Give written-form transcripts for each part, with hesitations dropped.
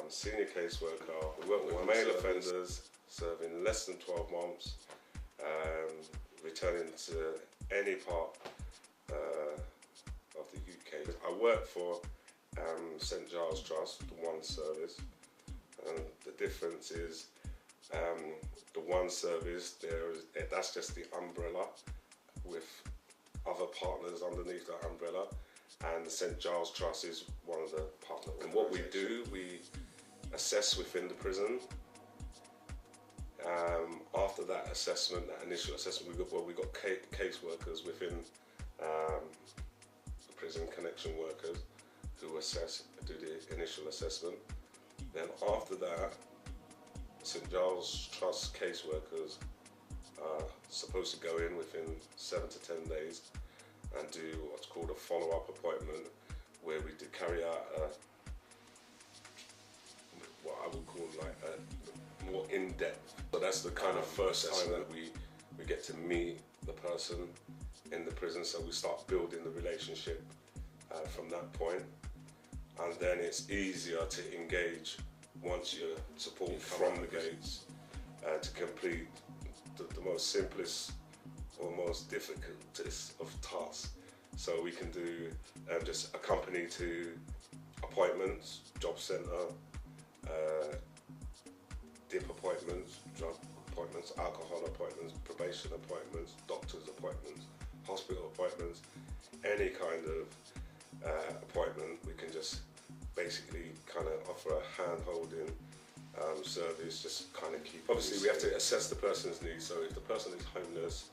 senior caseworker. We work with male offenders serving less than 12 months, returning to any part of the UK. I work for St Giles Trust, the One Service, and the difference is the One Service, that's just the umbrella with other partners underneath that umbrella, and St Giles Trust is one of the partners. And what we do, we assess within the prison. After that assessment, that initial assessment, we got caseworkers within the prison, connection workers, who do the initial assessment. Then after that, St Giles Trust caseworkers are supposed to go in within 7 to 10 days and do what's called a follow-up appointment, where we carry out what I would call like a more in-depth. So that's the kind of first time that we get to meet the person in the prison, so we start building the relationship from that point, and then it's easier to engage once your support from the gates to complete the most simplest or most difficult of tasks. So we can do just accompany to appointments, job centre, dip appointments, drug appointments, alcohol appointments, probation appointments, doctor's appointments, hospital appointments, any kind of appointment. We can just basically kind of offer a hand-holding service, just kind of keep. Obviously we have to assess the person's needs, so if the person is homeless,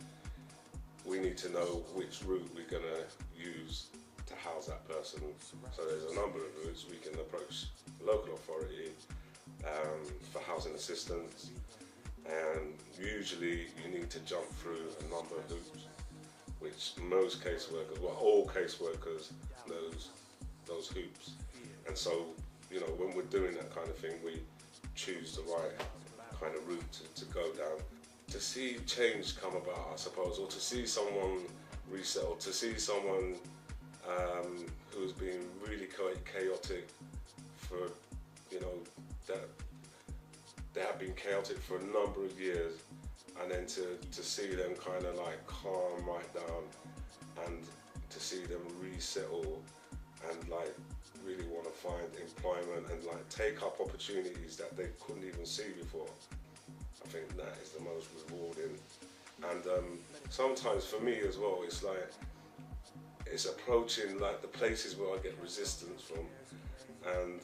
we need to know which route we're going to use to house that person. So there's a number of routes. We can approach the local authority for housing assistance, and usually you need to jump through a number of hoops, which most caseworkers, well, all caseworkers knows those hoops. And so, you know, when we're doing that kind of thing, we choose the right kind of route to go down. To see change come about, I suppose, or to see someone resettled, to see someone who's been really chaotic for, you know, that they have been chaotic for a number of years, and then to see them kind of like calm right down, and to see them resettle and like really want to find employment and like take up opportunities that they couldn't even see before. I think that is the most rewarding. And sometimes for me as well, it's like, it's approaching like the places where I get resistance from, and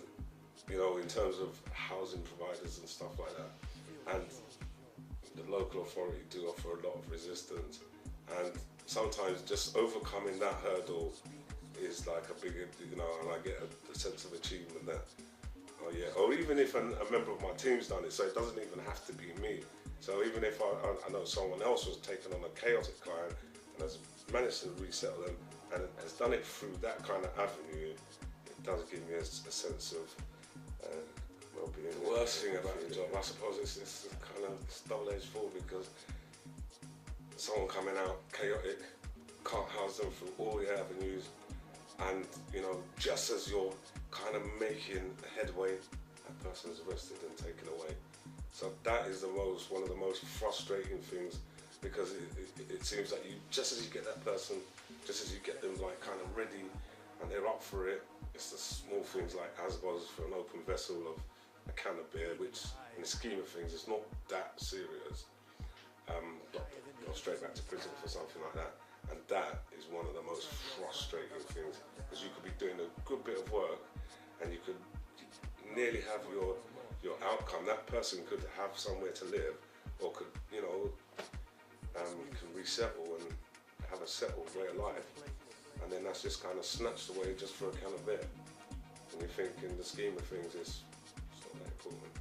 you know, in terms of housing providers and stuff like that, and the local authority do offer a lot of resistance, and sometimes just overcoming that hurdle is like a bigger, you know, and I get a sense of achievement that, oh yeah, or even if a member of my team's done it, so it doesn't even have to be me. So even if I know someone else was taking on a chaotic client and has managed to resettle them and has done it through that kind of avenue, it does give me a sense of well-being. The worst thing about the job, I suppose, it's kind of double-edged sword, because someone coming out chaotic, can't house them through all the avenues, and you know, just as you're kind of making headway, that person's arrested and taken away. So that is one of the most frustrating things, because it seems like just as you get that person, just as you get them like kind of ready and they're up for it, it's the small things like ASBOs for an open vessel of a can of beer, which in the scheme of things is not that serious. Go straight back to prison for something like that. And that is one of the most frustrating things, because you could be doing a good bit of work and you could nearly have your outcome. That person could have somewhere to live, or could, you know, can resettle and have a settled way of life, and then that's just kind of snatched away just for a can of beer. And you think in the scheme of things it's not that important.